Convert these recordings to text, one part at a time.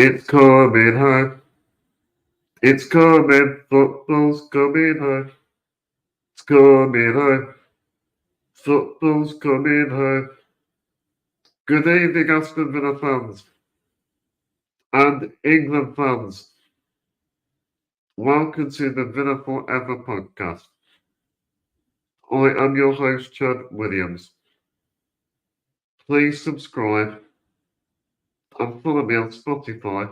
It's coming home. It's coming. Football's coming home. It's coming home. Football's coming home. Good evening, Aston Villa fans and England fans. Welcome to the Villa Forever podcast. I am your host, Chad Williams. Please subscribe and follow me on Spotify,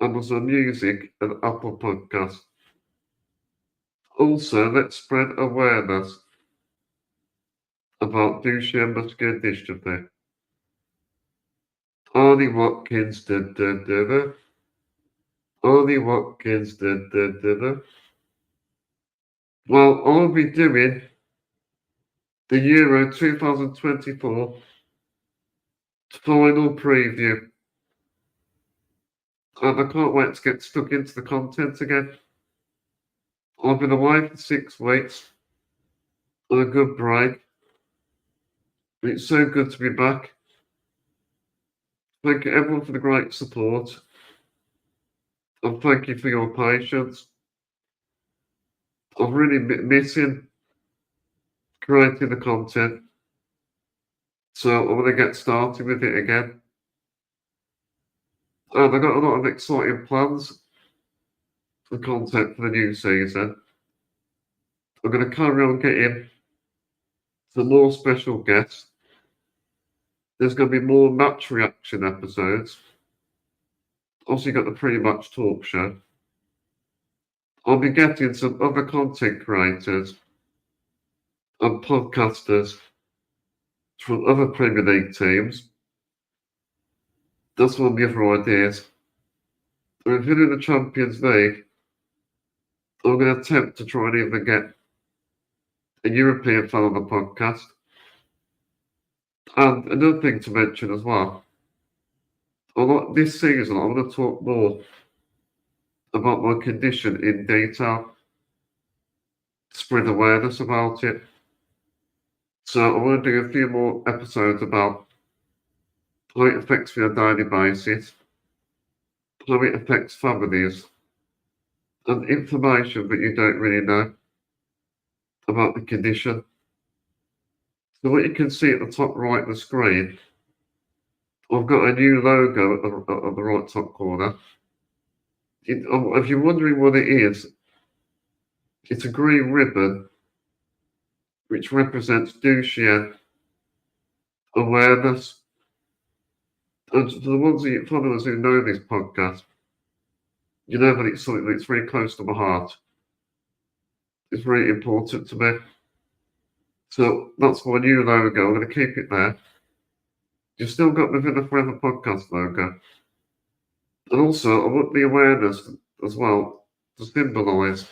Amazon Music, and Apple Podcasts. Also, let's spread awareness about Duchenne muscular dystrophy. Arnie Watkins, Arnie Watkins, Well, I'll be doing the Euro 2024 final preview. And I can't wait to get stuck into the content again. I've been away for 6 weeks on a good break. It's so good to be back. Thank you everyone for the great support. And thank you for your patience. I'm really missing creating the content. So I'm going to get started with it again. And I've got a lot of exciting plans for content for the new season. I'm going to carry on getting some more special guests. There's going to be more match reaction episodes. Also, got the pre-match talk show. I'll be getting some other content creators and podcasters from other Premier League teams. That's one of the other ideas. And if you're in the Champions League, I'm going to attempt to try and even get a European fan on the podcast. And another thing to mention as well, this season I'm going to talk more about my condition in detail, spread awareness about it. So I want to do a few more episodes about how it affects me on a daily basis, how it affects families, and information that you don't really know about the condition. So what you can see at the top right of the screen, I've got a new logo at the right top corner. If you're wondering what it is, it's a green ribbon which represents Duchenne awareness. And for the ones of you followers who know this podcast, you know that it's something that's very close to my heart. It's very important to me. So that's my new logo. I'm going to keep it there. You've still got the Villa Forever podcast logo. And also, I want the awareness as well to symbolise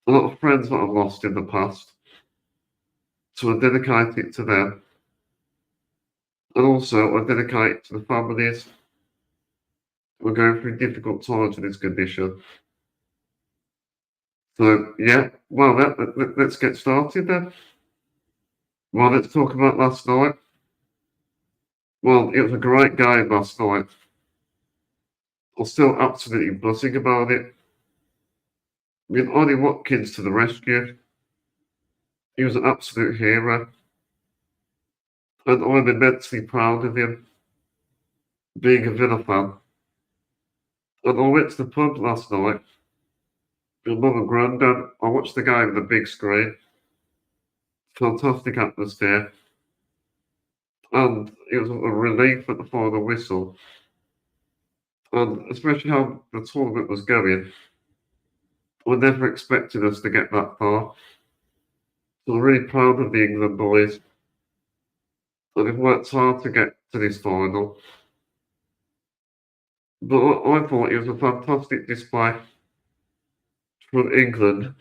a lot of friends that I've lost in the past. So I dedicate it to them. And also, I dedicate it to the families who are going through difficult times with this condition. So, yeah, well, let's get started then. Well, let's talk about last night. Well, it was a great game last night. I'm still absolutely buzzing about it. With Arnie Watkins to the rescue. He was an absolute hero. And I'm immensely proud of him, being a Villa fan. And I went to the pub last night with Mum and Grandad. I watched the game on the big screen. Fantastic atmosphere. And it was a relief at the final whistle. And especially how the tournament was going. I never expected us to get that far. So I'm really proud of the England boys. And they've worked hard to get to this final. But I thought it was a fantastic display from England.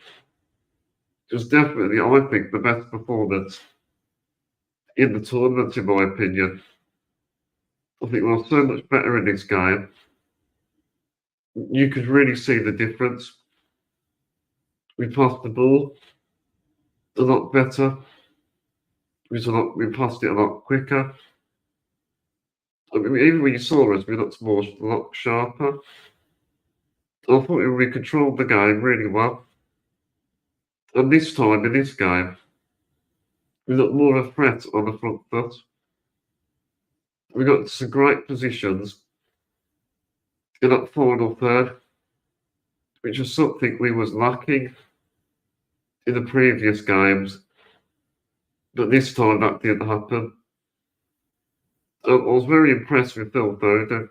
It was definitely, I think, the best performance in the tournament, in my opinion. I think we were so much better in this game. You could really see the difference. We passed the ball a lot better. We passed it a lot quicker. I mean, even when you saw us, we looked more a lot sharper. I thought we controlled the game really well. And this time, in this game, we looked more of a threat on the front foot. We got some great positions in that final third, which was something we was lacking in the previous games. But this time that didn't happen. I was very impressed with Phil Foden.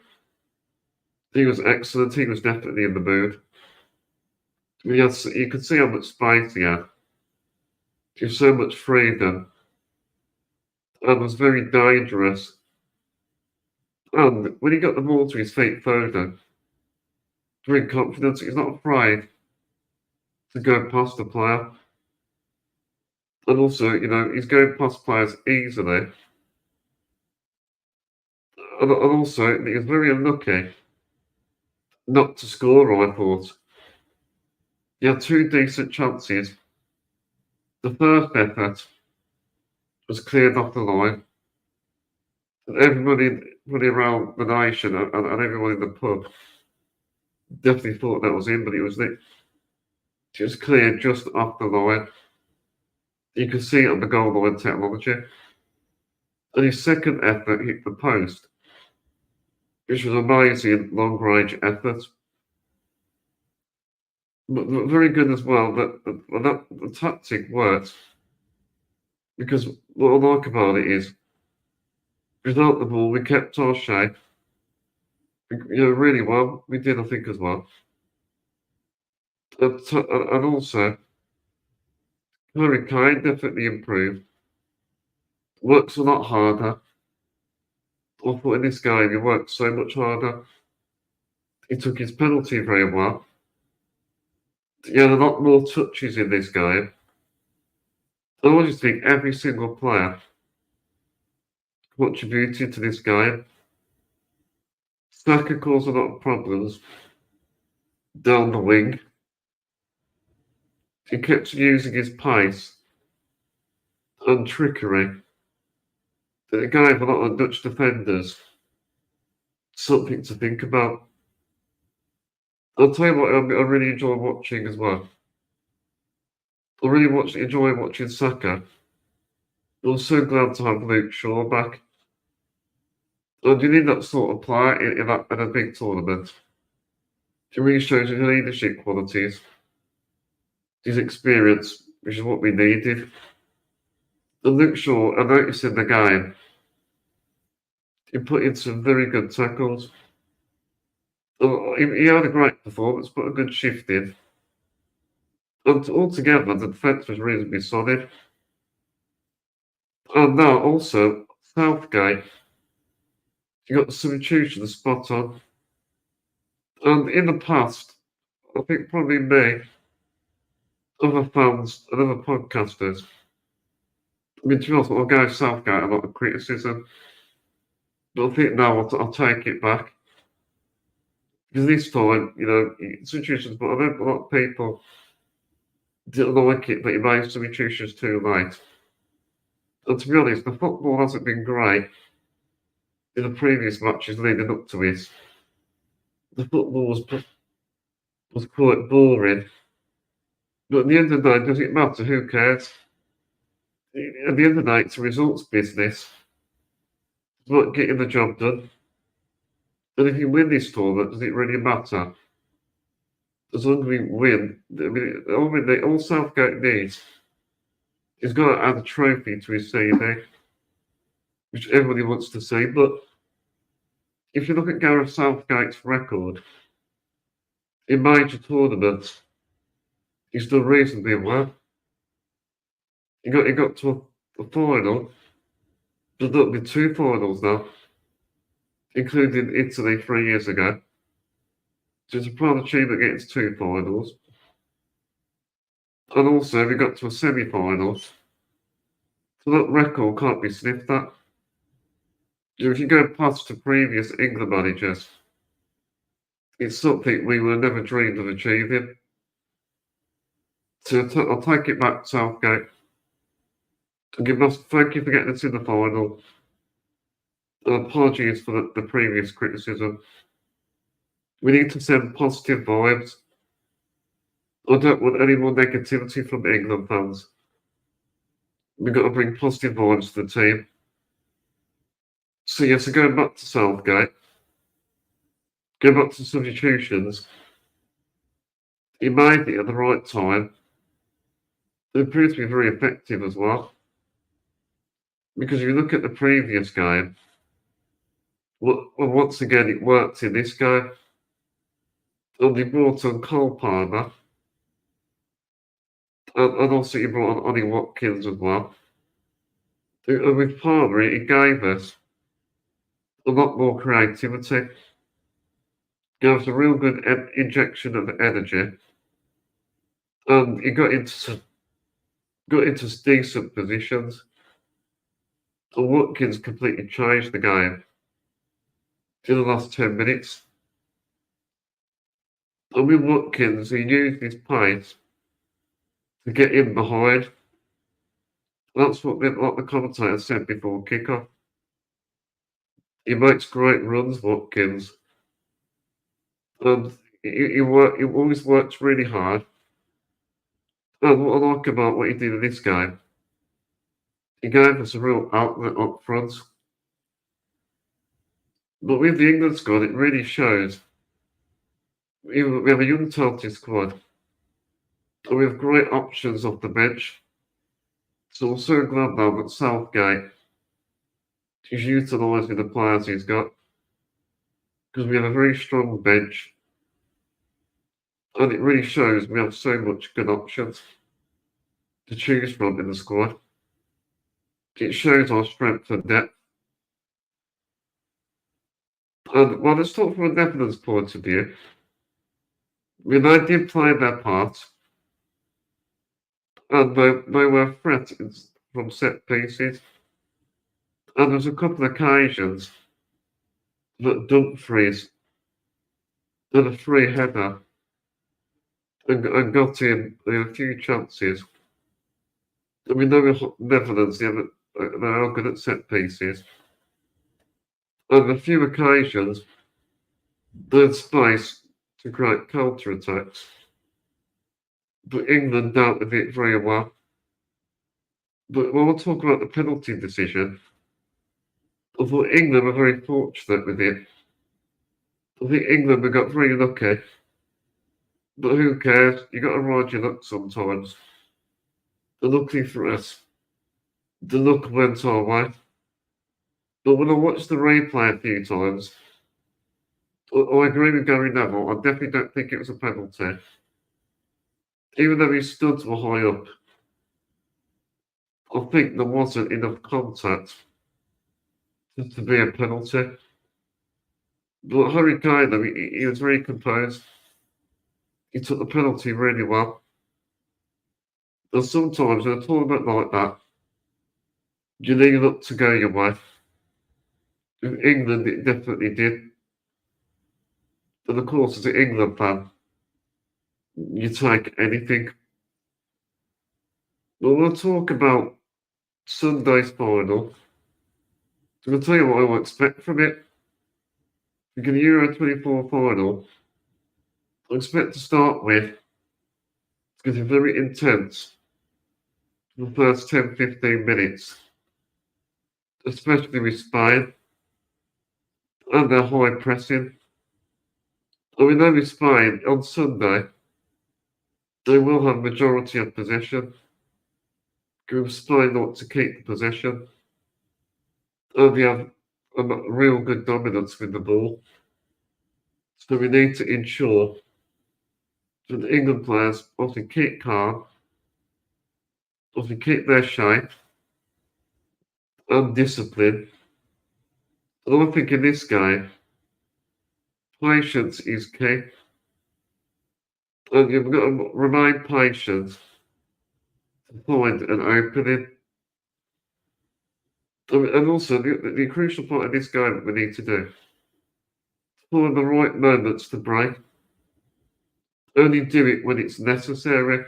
He was excellent. He was definitely in the mood. Yes, you could see how much space he had. He had so much freedom and was very dangerous. And when he got the ball to his feet, Foden, bring confidence, he's not afraid to go past the player. And also, he's going past players easily. And also, he was very unlucky not to score, I thought. He had two decent chances. The first effort was cleared off the line. And everybody around the nation and everyone in the pub definitely thought that was him, but it was just cleared just off the line. You can see it on the goal line technology. And his second effort hit the post, which was amazing long range effort. But very good as well. The tactic worked because what I like about it is without the ball, we kept our shape. Really well. We did, I think, as well. And also, Harry Kane definitely improved. Works a lot harder. I thought in this game he worked so much harder. He took his penalty very well. He had a lot more touches in this game. I just think every single player contributed to this game. Saka caused a lot of problems down the wing. He kept using his pace and trickery. It gave a lot of Dutch defenders something to think about. I'll tell you what I really enjoy watching as well. I really enjoy watching Saka. I'm so glad to have Luke Shaw back. And you need that sort of player in a big tournament. It really shows his leadership qualities, his experience, which is what we needed. And Luke Shaw, I noticed in the game, he put in some very good tackles. He had a great performance, put a good shift in. And altogether, the defence was reasonably solid. And now also, Southgate, you got the substitution spot on. And in the past, I think probably me, other fans and other podcasters, I mean, to be honest, I'll go Southgate a lot of criticism. But I think now I'll take it back. Because this time, substitutions, but I know a lot of people didn't like it that he made substitutions too late. And to be honest, the football hasn't been great in the previous matches leading up to it. The football was quite boring. But at the end of the day, does it matter? Who cares? At the end of the day, it's a results business. It's about getting the job done. And if you win this tournament, does it really matter? As long as we win, all Southgate needs is got to add a trophy to his CV, which everybody wants to see. But if you look at Gareth Southgate's record in major tournaments, he's done reasonably well. He got to a final. There's not been two finals now, including Italy 3 years ago. So it's a proud achievement getting to two finals. And also, we got to a semi-finals. So that record can't be sniffed at. If you go past to previous England managers, it's something we would never dreamed of achieving. So I'll take it back, Southgate. Thank you for getting us in the final. Apologies for the previous criticism. We need to send positive vibes. I don't want any more negativity from England fans. We've got to bring positive vibes to the team. So, yes, so going back to Southgate, going back to substitutions, he made it at the right time. It appears to be very effective as well. Because if you look at the previous game, well, once again, it worked in this game. And he brought on Cole Palmer. And also he brought on Ollie Watkins as well. And with Palmer, it gave us a lot more creativity. Gave us a real good injection of energy. And he got into decent positions. And Watkins completely changed the game in the last 10 minutes. And with Watkins, he used his pace to get in behind. That's what the commentator said before kickoff. He makes great runs, Watkins. And he always works really hard. And what I like about what he did in this game, he gave us a real outlet up front. But with the England squad, it really shows. We have a young talented squad. And we have great options off the bench. So I'm so glad now that Southgate is utilising the players he's got. Because we have a very strong bench. And it really shows we have so much good options to choose from in the squad. It shows our strength and depth. And well, let's talk from a Netherlands point of view. They did play their part. And they were threatened from set pieces. And there was a couple of occasions that Dumfries did a free header and got in a few chances. I mean, know Netherlands, they are good at set pieces. On a few occasions, they had space to create counter-attacks. But England dealt with it very well. But when we'll talk about the penalty decision, I thought England were very fortunate with it. I think England we got very lucky. But who cares? You got to ride your luck sometimes. And luckily for us, the luck went our way. But when I watched the replay a few times, I agree with Gary Neville. I definitely don't think it was a penalty. Even though his studs were high up, I think there wasn't enough contact to be a penalty. But Harry Kane, he was very composed. He took the penalty really well. And sometimes in a tournament like that, you need luck to go your way. In England, it definitely did. And of course, as an England fan, you take anything. But we'll talk about Sunday's final. So I'll tell you what I will expect from it. In the Euro 24 final, I expect to start with, it's going to be very intense for the first 10-15 minutes, especially with Spain and their high pressing. And we know with Spain, on Sunday, they will have majority of possession. Because Spain want to keep the possession. And we have a real good dominance with the ball. So we need to ensure that the England players obviously keep calm, obviously keep their shape and discipline. And I think in this game, patience is key. And you've got to remain patient to find an opening. And also, the crucial part of this game that we need to do, find the right moments to break. Only do it when it's necessary.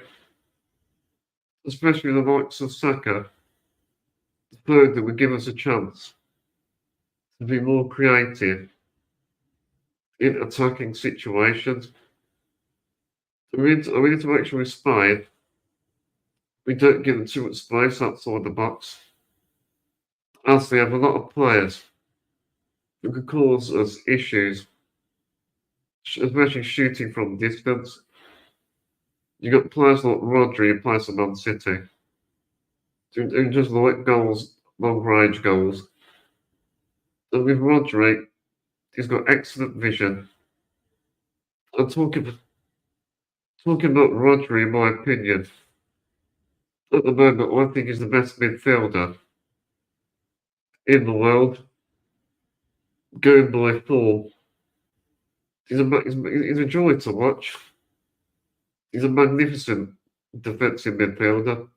Especially the likes of Saka. The third that would give us a chance to be more creative in attacking situations. We need to make sure we spy. We don't give them too much space outside the box, as they have a lot of players who could cause us issues, especially shooting from distance. You got players like Rodri who plays for Man City, who just like goals, long range goals. And with Rodri, he's got excellent vision. I'm talking about Rodri, in my opinion. At the moment, I think he's the best midfielder in the world, going by form. He's a joy to watch. He's a magnificent defensive midfielder.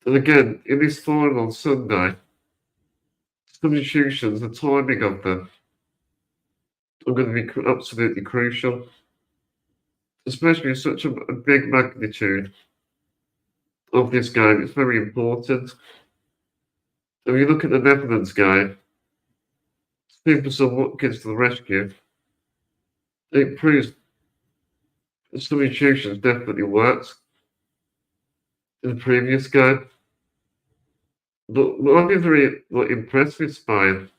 And again, in this final on Sunday, substitutions, the timing of them are going to be absolutely crucial, especially in such a big magnitude of this game. It's very important. If you look at the Netherlands game, Superstar Watkins to the rescue, it proves substitutions definitely worked in the previous game. But I've been very impressed with Spain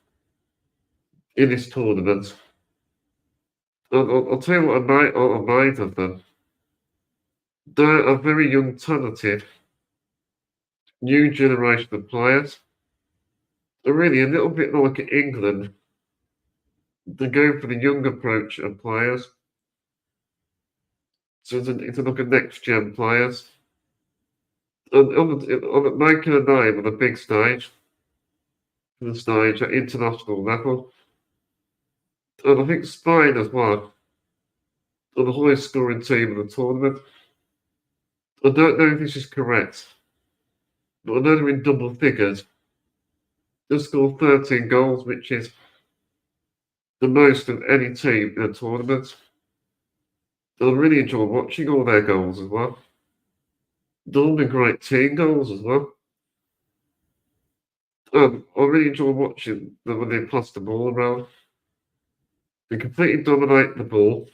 in this tournament. I'll tell you what I made of them. They're a very young, talented, new generation of players. They're really a little bit like England. They're going for the young approach of players. So it's like a next-gen players. On making a name on a big stage, at international level. And I think Spain as well are the highest scoring team in the tournament. I don't know if this is correct, but I know they're in double figures. They scored 13 goals, which is the most of any team in a tournament. And I really enjoy watching all their goals as well. They're all been great team goals as well. I really enjoy watching them when they pass the ball around. They completely dominate the ball,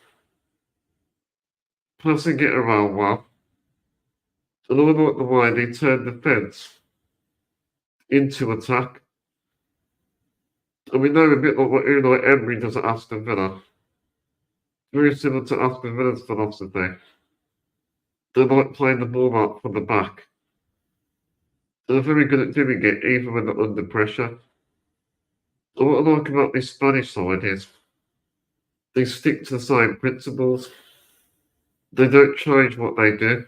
passing it around well. And I like the way they turn defence into attack. And we know a bit like what Unai Emery does at Aston Villa. Very similar to Aston Villa's philosophy. They like playing the ball out from the back. They're very good at doing it, even when they're under pressure. And what I like about this Spanish side is they stick to the same principles. They don't change what they do.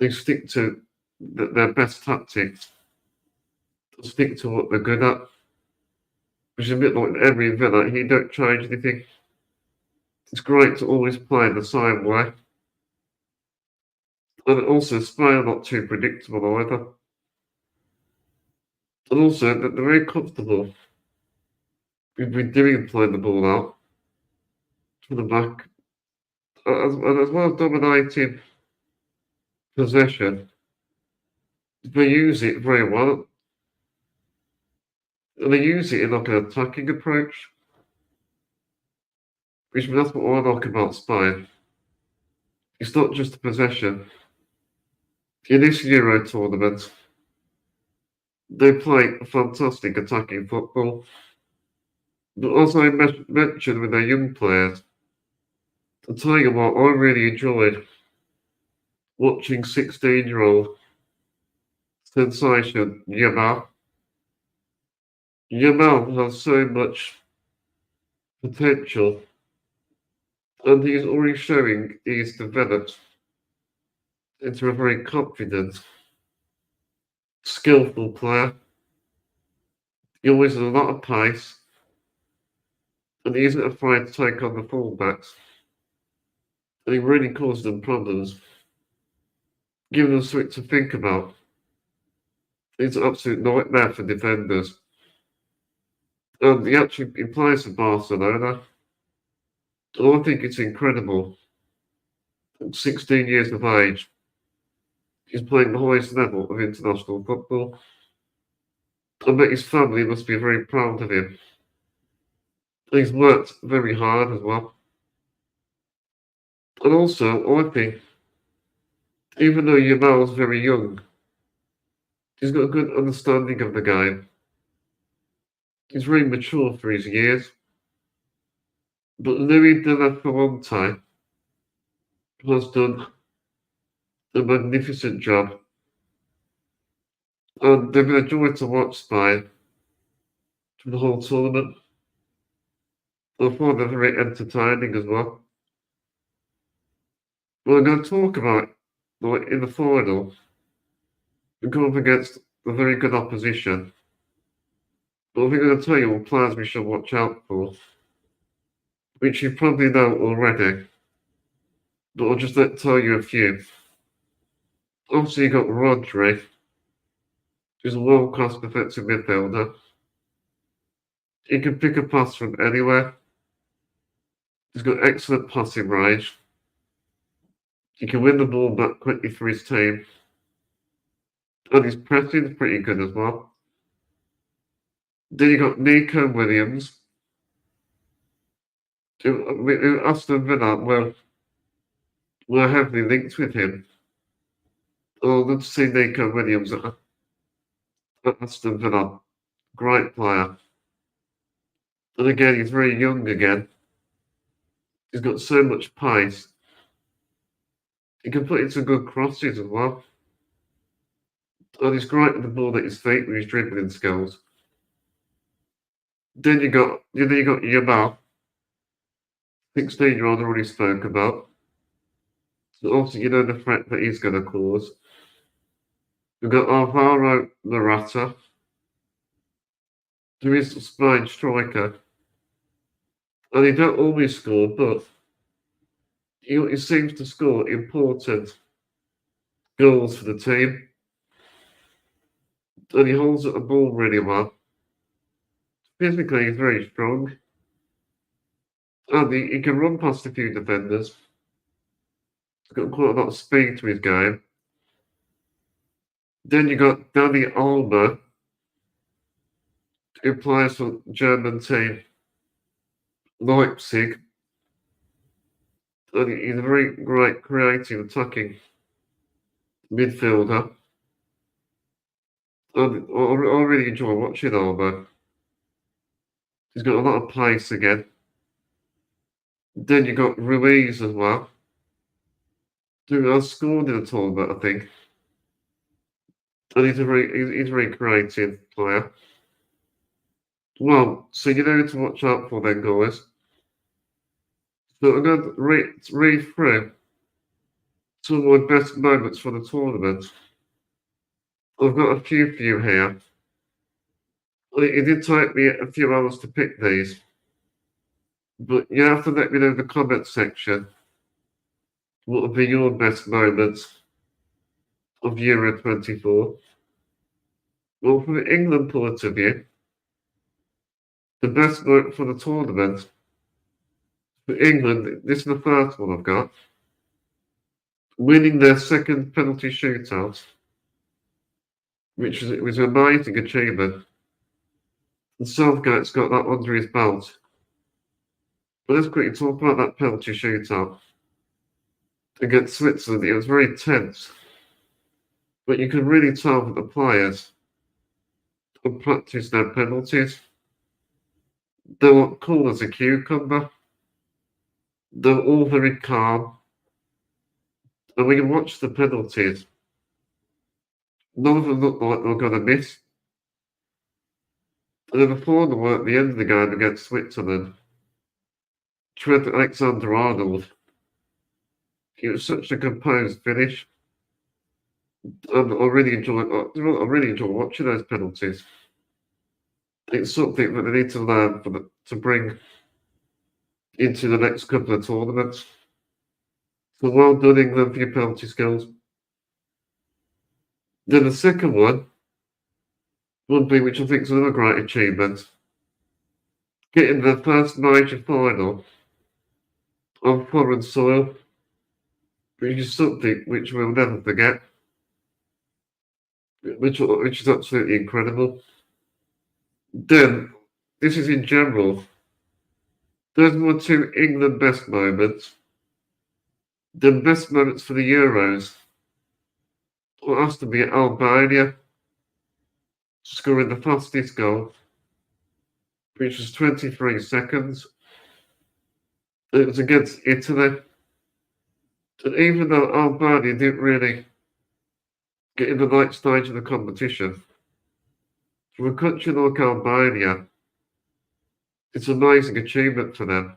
They stick to their best tactics. They stick to what they're good at. Which is a bit like every Villa. He don't change anything. It's great to always play the same way. And also, Spain are not too predictable either. And also, they're very comfortable with doing playing the ball out from the back. As well as dominating possession, they use it very well. And they use it in like an attacking approach. Which that's what I like about Spain. It's not just a possession. In this Euro tournament, they play fantastic attacking football. But as I mentioned with their young players, I'll tell you what, I really enjoyed watching 16-year-old sensation Yamal. Yamal has so much potential, and he's already showing he's developed into a very confident, skillful player. He always has a lot of pace, and he isn't afraid to take on the fullbacks. And he really caused them problems, giving them something to think about. It's an absolute nightmare for defenders. And he plays for Barcelona. And I think it's incredible. At 16 years of age, he's playing the highest level of international football. I bet his family must be very proud of him. He's worked very hard as well. And also, I think, even though Yamal's very young, he's got a good understanding of the game. He's very mature for his years. But Louis de la Fuente has done a magnificent job. And they've been a joy to watch Spain for the whole tournament. I find them very entertaining as well. Well, I'm going to talk about, like, in the final, we're going up against a very good opposition. But I think I'm going to tell you what players we should watch out for, which you probably know already. But I'll just tell you a few. Obviously, you got Rodri, who's a world-class defensive midfielder. He can pick a pass from anywhere. He's got excellent passing range. He can win the ball back quickly for his team. And his pressing is pretty good as well. Then you got Nico Williams. Aston Villa were heavily linked with him. I'd love to see Nico Williams at Aston Villa. Great player. And again, he's very young again. He's got so much pace. He can put in some good crosses as well. And he's great with the ball at his feet with his dribbling skills. Then you got Yamal, 16-year-old I already spoke about. So obviously you know the threat that he's going to cause. We've got Alvaro Morata, who is a Spain striker. And he don't always score, but he seems to score important goals for the team. And he holds up the ball really well. Physically, he's very strong. And he can run past a few defenders. He's got quite a lot of speed to his game. Then you got Dani Olmo, who plays for German team Leipzig. And he's a very great, creative, attacking midfielder. And I really enjoy watching Olmo. He's got a lot of pace again. Then you got Ruiz as well, who has scored in a tournament, I think. And he's a very creative player. Well, so you know who to watch out for then, guys. So I'm going to read through some of my best moments for the tournament. I've got a few for you here. It did take me a few hours to pick these, but you have to let me know in the comment section what would be your best moments of Euro 24. Well, from the England point of view, the best moment for the tournament for England, this is the first one I've got, winning their second penalty shootout, which was an amazing achievement. And Southgate's got that under his belt. But let's quickly talk about that penalty shootout against Switzerland. It was very tense. But you can really tell that the players have practiced their penalties. They were cool as a cucumber. They were all very calm. And when you watch the penalties, none of them looked like they were going to miss. And then before the work, the end of the game against Switzerland, Trent Alexander-Arnold, it was such a composed finish. And I really enjoy watching those penalties. It's something that they need to learn to bring into the next couple of tournaments. So well done, England, for your penalty skills. Then the second one would be, which I think is another great achievement, getting the first major final on foreign soil, which is something which we'll never forget, which is absolutely incredible. Then, this is in general. Those were two England best moments. The best moments for the Euros were asked to be Albania scoring the fastest goal, which was 23 seconds. It was against Italy. And even though Albania didn't really get in the night stage of the competition, for a country like Albania, it's an amazing achievement for them,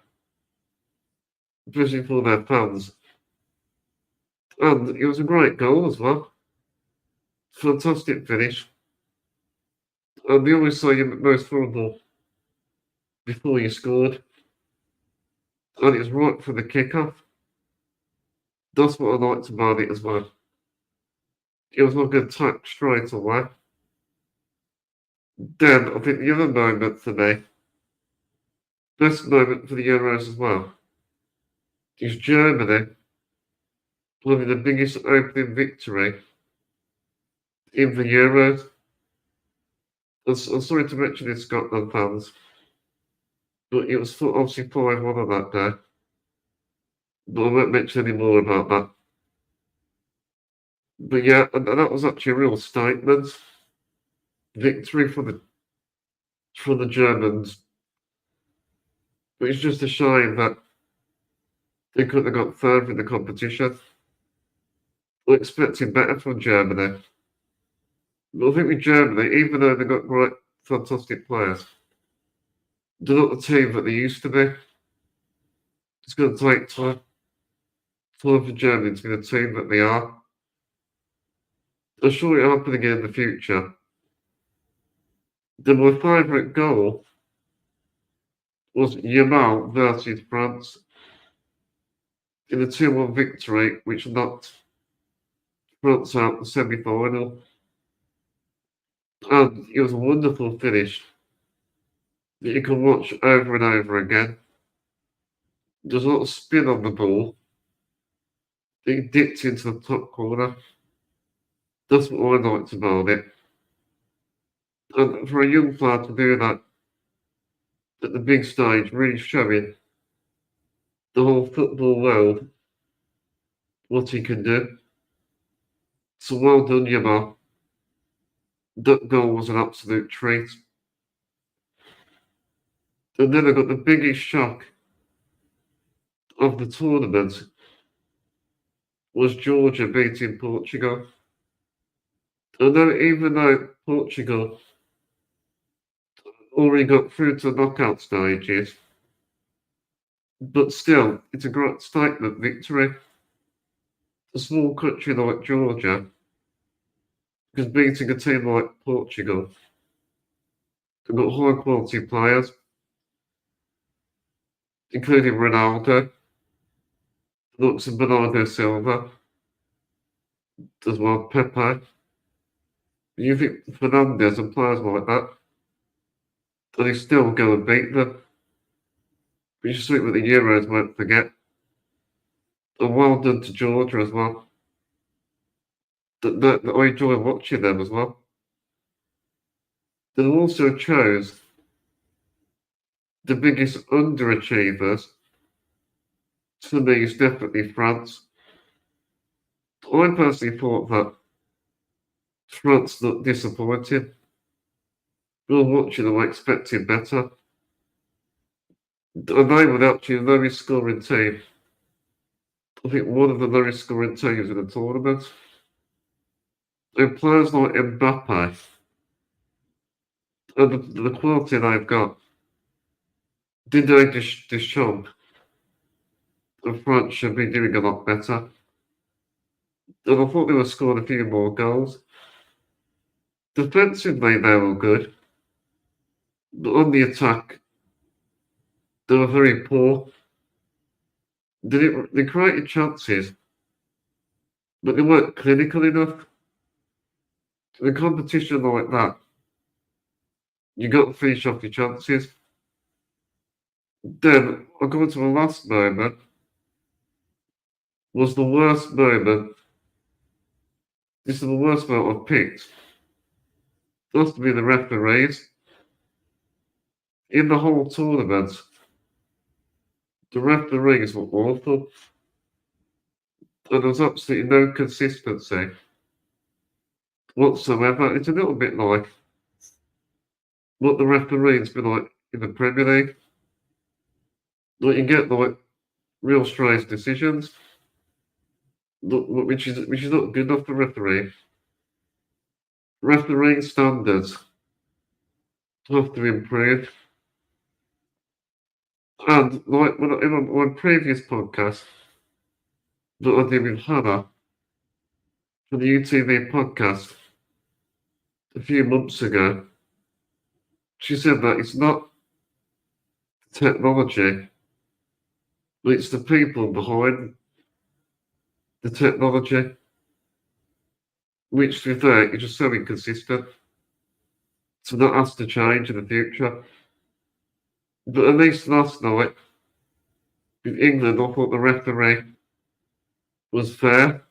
especially for their fans. And it was a great goal as well. Fantastic finish. And they always say you're most vulnerable before you scored. And it was right for the kickoff. That's what I liked about it as well. It was like an attack straight away. Then I think the other moment for me, best moment for the Euros as well, is Germany winning the biggest opening victory in the Euros. I'm sorry to mention this, Scotland fans, but it was obviously 5-1 on that day. But I won't mention any more about that. But yeah, and that was actually a real statement. Victory for the Germans. But it's just a shame that they couldn't have got third in the competition. We're expecting better from Germany. But I think with Germany, even though they've got great, fantastic players, they're not the team that they used to be. It's going to take time for Germany to be the team that they are. I'm sure it'll happen again in the future. Then my favourite goal was Yamal versus France in the 2-1 victory, which knocked France out the semi-final. And it was a wonderful finish that you can watch over and over again. There's a lot of spin on the ball. It dipped into the top corner. That's what I liked about it. And for a young player to do that at the big stage, really showing the whole football world what he can do. So well done, Yamal. That goal was an absolute treat. And then I got the biggest shock of the tournament was Georgia beating Portugal. And then even though Portugal already got through to the knockout stages, but still, it's a great statement victory. A small country like Georgia is beating a team like Portugal. They've got high quality players, including Ronaldo, looks at Bernardo Silva, as well Pepe. You think Fernandez and players like that, and they still go and beat them. But you just think that the Euros won't forget. And well done to Georgia as well. That I enjoy watching them as well. They also chose the biggest underachievers. For me, is definitely France. I personally thought that France looked disappointed. We were watching them, I expected better. And they were actually the lowest scoring team. I think one of the lowest scoring teams in the tournament. And players like Mbappe and the quality they've got, did they this job? And France should be doing a lot better. And I thought they were scoring a few more goals. Defensively, they were good. But on the attack, they were very poor. They created chances, but they weren't clinical enough. In a competition like that, you got to finish off your chances. Then, I'll go to the last moment, was the worst moment. This is the worst moment I've picked. It has to be the referees. in the whole tournament, the referees were awful, and there was absolutely no consistency whatsoever. It's a little bit like what the referees been like in the Premier League. Like you get like real strange decisions, which is not good enough for referee. Refereeing standards have to improve. And like in my previous podcast that I did with Hannah for the UTV podcast a few months ago, she said that it's not technology, but it's the people behind the technology, which to be fair is just so inconsistent. So that has to change in the future. But at least last night, with England, I thought the referee was fair.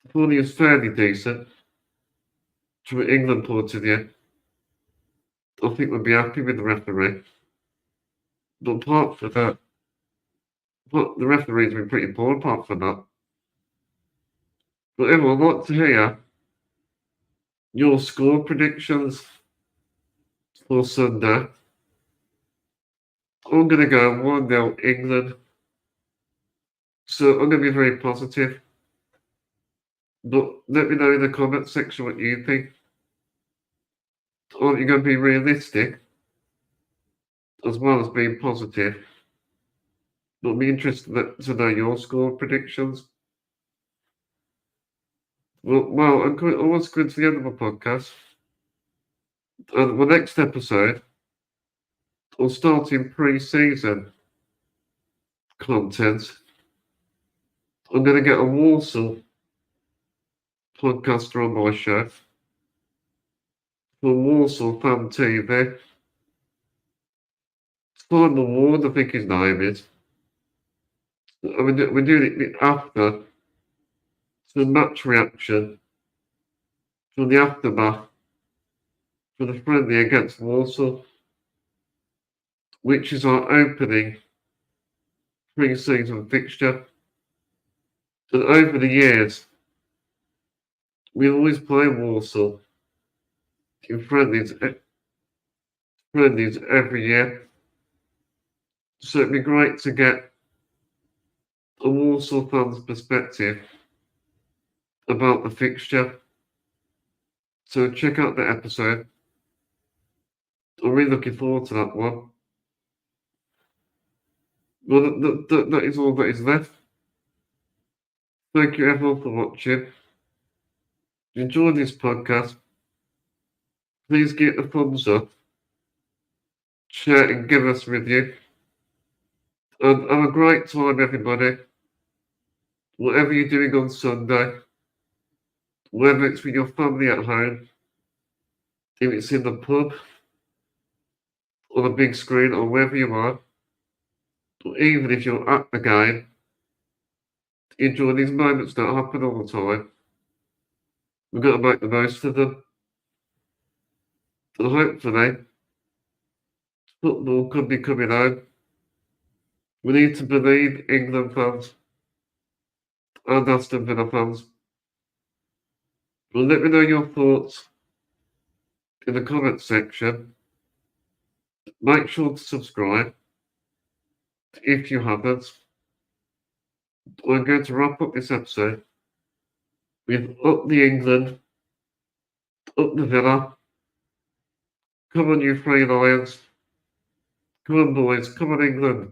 I thought he was fairly decent. From an England point of view, I think we'd be happy with the referee. But apart from that, but the referee's been pretty poor apart from that. But everyone, I'd like to hear your score predictions for Sunday. I'm going to go 1-0 England. So I'm going to be very positive. But let me know in the comment section what you think. Aren't you going to be realistic as well as being positive? But I'd be interested to know your score predictions. Well, I'm almost going to the end of my podcast. And my next episode, I'll start in pre-season content. I'm going to get a Walsall podcaster on my show for Walsall Fan TV. Simon Ward, I think his name is. I mean, we're doing it after the match reaction from the aftermath for the friendly against Walsall, which is our opening pre-season fixture. And over the years, we always play Walsall in friendlies every year. So it'd be great to get a Walsall fan's perspective about the fixture. So check out the episode. I'm really looking forward to that one. Well, that is all that is left. Thank you everyone for watching. If you enjoyed this podcast, please give it a thumbs up, share and give us a review. And have a great time, everybody. Whatever you're doing on Sunday, whether it's with your family at home, if it's in the pub, on a big screen, or wherever you are, or even if you're at the game, enjoy these moments that happen all the time. We've got to make the most of them. And hopefully, football could be coming home. We need to believe England fans and Aston Villa fans. Well, let me know your thoughts in the comment section. Make sure to subscribe if you haven't. I'm going to wrap up this episode with Up the England, Up the Villa. Come on, you Three Lions. Come on, boys. Come on, England.